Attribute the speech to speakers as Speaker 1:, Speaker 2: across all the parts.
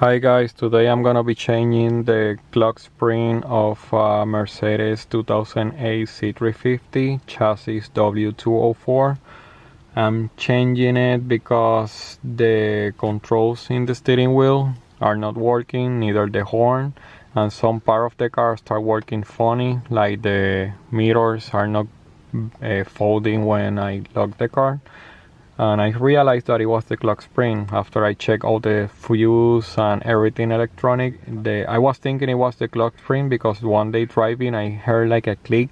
Speaker 1: Hi guys, today I'm gonna be changing the clock spring of Mercedes 2008 C350 chassis W204. I'm changing it because the controls in the steering wheel are not working, neither the horn, and some part of the car start working funny, like the mirrors are not folding when I lock the car. And I realized that it was the clock spring after I checked all the fuse and everything electronic. I was thinking it was the clock spring because one day driving I heard like a click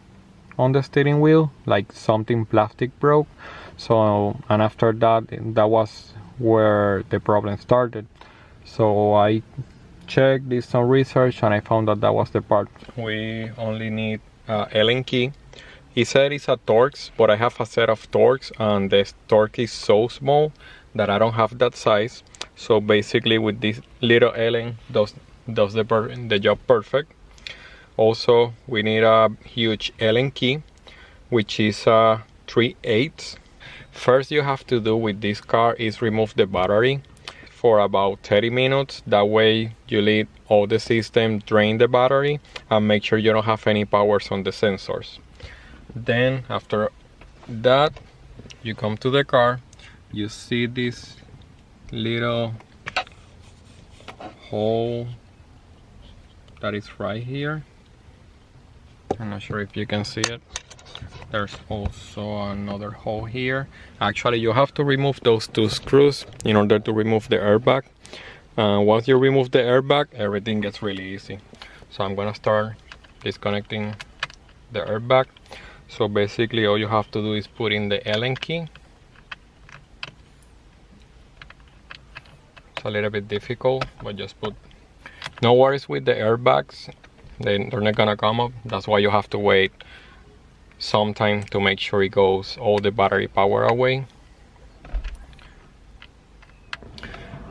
Speaker 1: on the steering wheel, like something plastic broke. So, and after that was where the problem started. So I checked, did some research, and I found that was the part. We only need Allen key. He said it's a Torx, but I have a set of Torx and the Torx is so small that I don't have that size. So basically with this little Allen does the job perfect. Also we need a huge Allen key, which is 3/8. First you have to do with this car is remove the battery for about 30 minutes. That way you let all the system drain the battery and make sure you don't have any powers on the sensors. Then after that you come to the car, you see this little hole that is right here. I'm not sure if you can see it. There's also another hole here. Actually you have to remove those two screws in order to remove the airbag. Once you remove the airbag, everything gets really easy. So I'm gonna start disconnecting the airbag. So basically all you have to do is put in the Allen key. It's a little bit difficult, but just put. No worries with the airbags, they're not gonna come up. That's why you have to wait some time to make sure it goes all the battery power away.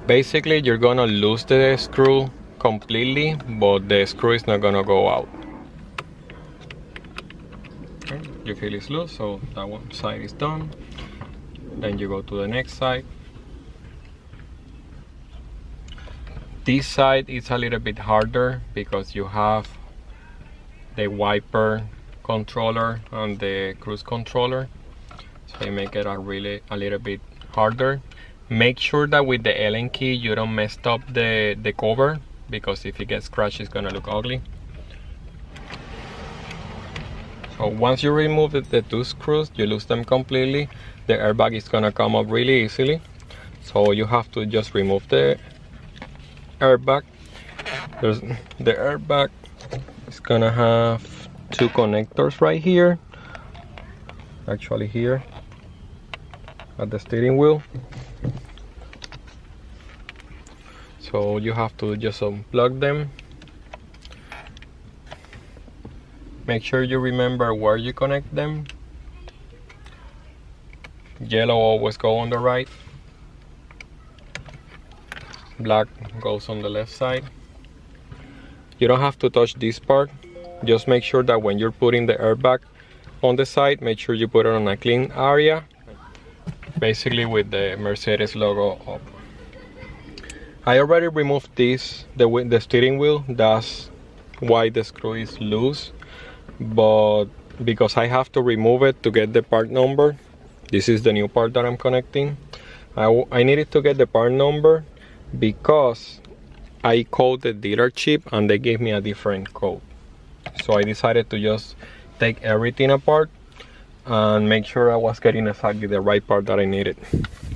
Speaker 1: Basically you're gonna lose the screw completely, but the screw is not gonna go out. You feel it's loose, so that one side is done. Then you go to the next side. This side is a little bit harder because you have the wiper controller and the cruise controller, so you make it a little bit harder. Make sure that with the Allen key you don't mess up the cover, because if it gets scratched it's gonna look ugly. So once you remove the two screws, you lose them completely. The airbag is gonna come up really easily. So you have to just remove the airbag. The airbag is gonna have two connectors right here. Actually here at the steering wheel. So you have to just unplug them. Make sure you remember where you connect them. Yellow always go on the right. Black goes on the left side. You don't have to touch this part. Just make sure that when you're putting the airbag on the side, make sure you put it on a clean area. Basically with the Mercedes logo up. I already removed this, the steering wheel. That's why the screw is loose. But because I have to remove it to get the part number, this is the new part that I'm connecting. I needed to get the part number because I called the dealership and they gave me a different code. So I decided to just take everything apart and make sure I was getting exactly the right part that I needed.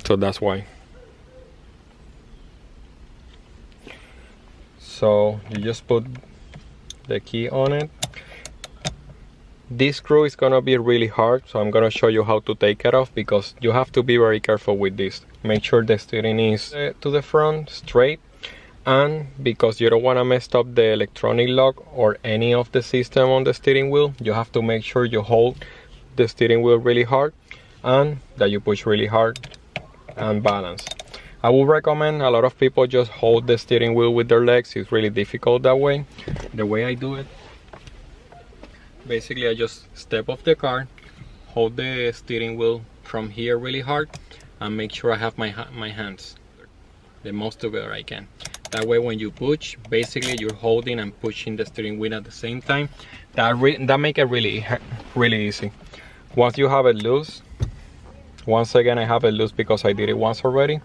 Speaker 1: So that's why. So you just put the key on it. This screw is gonna be really hard, so I'm gonna show you how to take it off, because you have to be very careful with this. Make sure the steering is to the front, straight, and because you don't wanna mess up the electronic lock or any of the system on the steering wheel, you have to make sure you hold the steering wheel really hard and that you push really hard and balance. I would recommend a lot of people just hold the steering wheel with their legs. It's really difficult that way. The way I do it, basically I just step off the car, hold the steering wheel from here really hard, and make sure I have my hands the most together I can. That way when you push, basically you're holding and pushing the steering wheel at the same time. That make it really easy. Once you have it loose, once again I have it loose because I did it once already,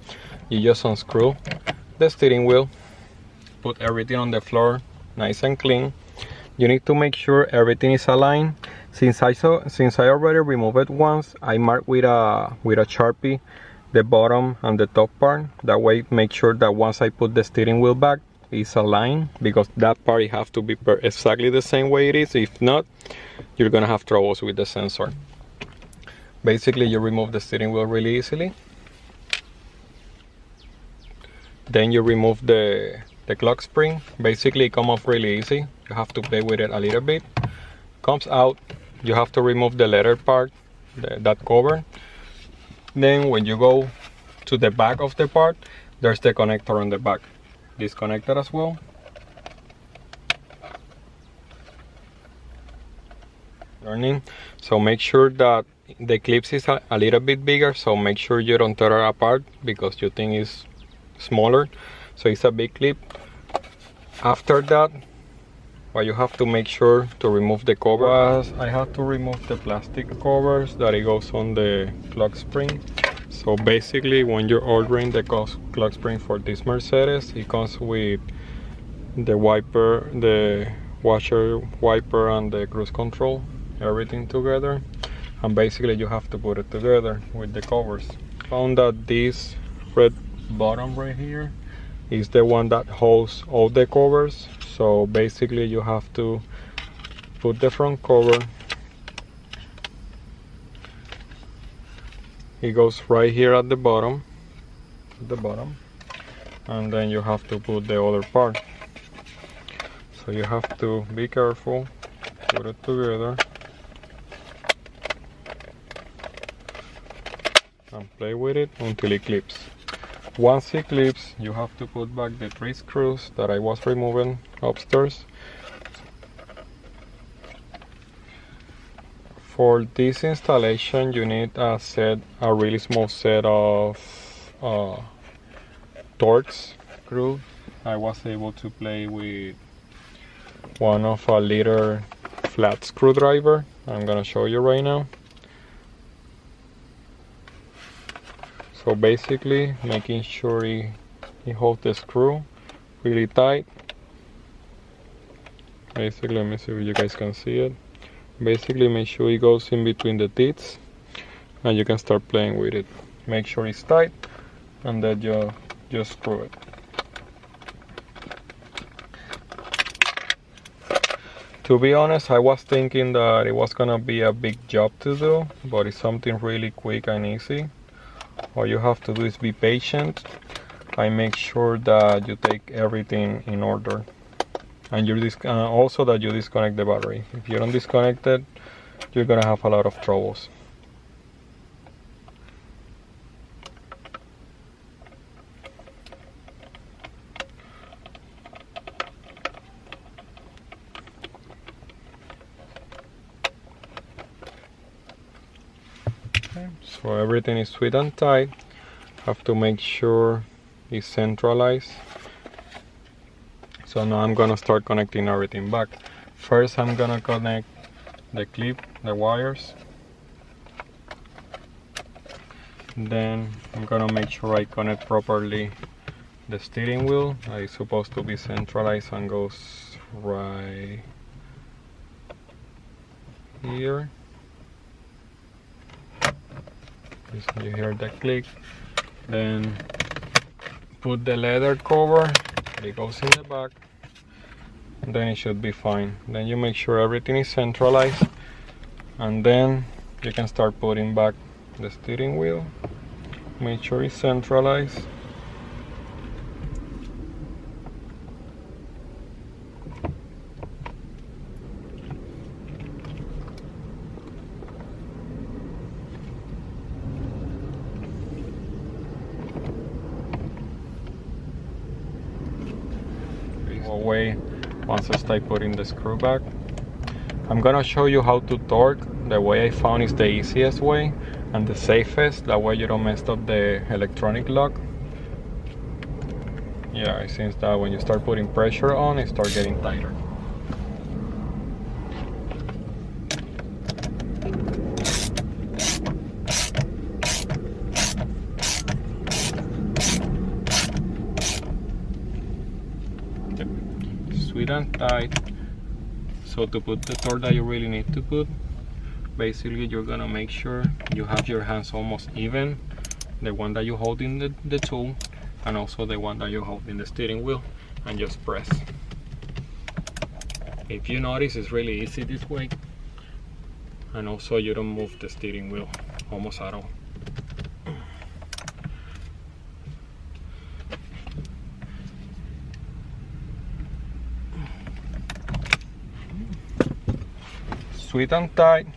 Speaker 1: you just unscrew the steering wheel, put everything on the floor nice and clean. You need to make sure everything is aligned. Since I already removed it once, I marked with a Sharpie the bottom and the top part. That way make sure that once I put the steering wheel back, it's aligned, because that part it have to be exactly the same way it is. If not, you're gonna have troubles with the sensor. Basically you remove the steering wheel really easily. Then you remove the clock spring. Basically it comes off really easy. You have to play with it a little bit. Comes out. You have to remove the leather part, that cover. Then when you go to the back of the part, there's the connector on the back. Disconnected as well. So make sure that the clips is a little bit bigger, so make sure you don't tear it apart because you think it's smaller. So it's a big clip. After that, well, you have to make sure to remove the covers. I have to remove the plastic covers that it goes on the clock spring. So basically when you're ordering the clock spring for this Mercedes, it comes with the wiper, the washer wiper and the cruise control, everything together, and basically you have to put it together with the covers. Found that this red bottom right here is the one that holds all the covers. So basically you have to put the front cover. It goes right here at the bottom, and then you have to put the other part. So you have to be careful, put it together, and play with it until it clips. Once it clips, you have to put back the 3 screws that I was removing upstairs. For this installation, you need a really small set of Torx screws. I was able to play with one of a liter flat screwdriver. I'm gonna show you right now. So basically, making sure it holds the screw really tight. Basically, let me see if you guys can see it. Basically, make sure it goes in between the teeth, and you can start playing with it. Make sure it's tight, and then you just screw it. To be honest, I was thinking that it was gonna be a big job to do, but it's something really quick and easy. All you have to do is be patient. I make sure that you take everything in order, and also that you disconnect the battery. If you don't disconnect it, you're gonna have a lot of troubles. Okay, so everything is sweet and tight. Have to make sure it's centralized. So now I'm gonna start connecting everything back. First, I'm gonna connect the clip, the wires. Then I'm gonna make sure I connect properly the steering wheel. It's supposed to be centralized and goes right here. You hear the click. Then put the leather cover. It goes in the back, then it should be fine. Then you make sure everything is centralized, and then you can start putting back the steering wheel. Make sure it's centralized. Away once I start putting the screw back. I'm gonna show you how to torque. The way I found is the easiest way and the safest. That way you don't mess up the electronic lock. Yeah, it seems that when you start putting pressure on, it starts getting tighter. Sweet and tight. So to put the torque that you really need to put, basically you're gonna make sure you have your hands almost even, the one that you hold in the tool and also the one that you hold in the steering wheel, and just press. If you notice, it's really easy this way, and also you don't move the steering wheel almost at all. Sweet and tight.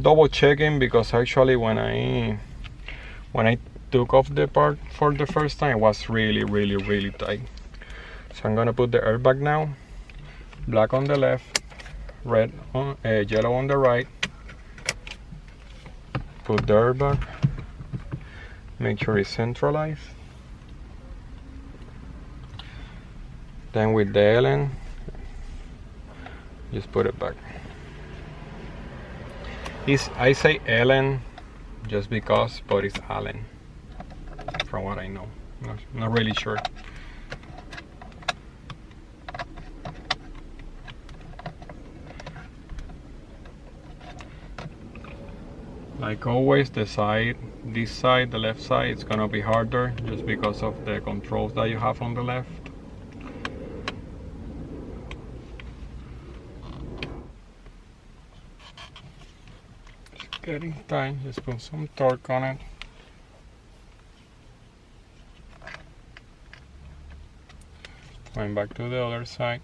Speaker 1: Double checking, because actually when I took off the part for the first time, it was really tight. So I'm gonna put the airbag now. Black on the left, red on yellow on the right. Put the airbag. Make sure it's centralized. Then with the Allen, just put it back. I say Allen just because, but it's Allen from what I know. Not really sure. Like always, this side, the left side, it's gonna be harder just because of the controls that you have on the left. Getting tight, just put some torque on it. Going back to the other side.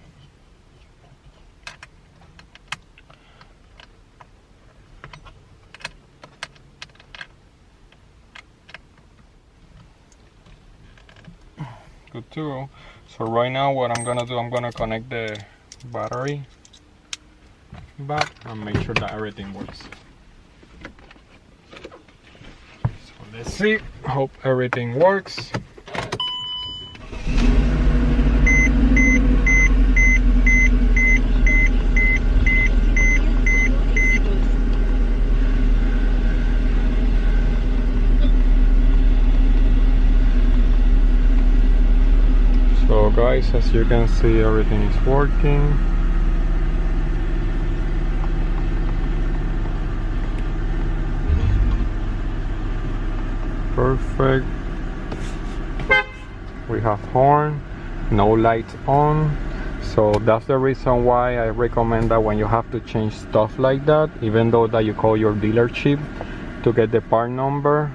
Speaker 1: Good to go. So right now what I'm gonna do, I'm gonna connect the battery back and make sure that everything works. Let's see, hope everything works. So guys, as you can see, everything is working. Perfect. We have horn, no lights on, so that's the reason why I recommend that when you have to change stuff like that, even though that you call your dealership to get the part number,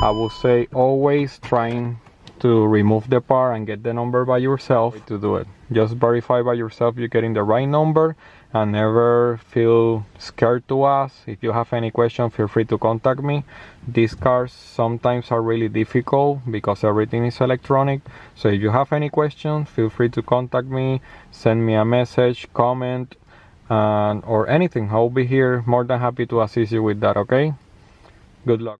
Speaker 1: I will say always trying to remove the part and get the number by yourself. To do it, just verify by yourself you're getting the right number, and never feel scared to ask. If you have any question, feel free to contact me. These cars sometimes are really difficult because everything is electronic, so if you have any questions, feel free to contact me, send me a message, comment, or anything. I'll be here more than happy to assist you with that. Okay, good luck.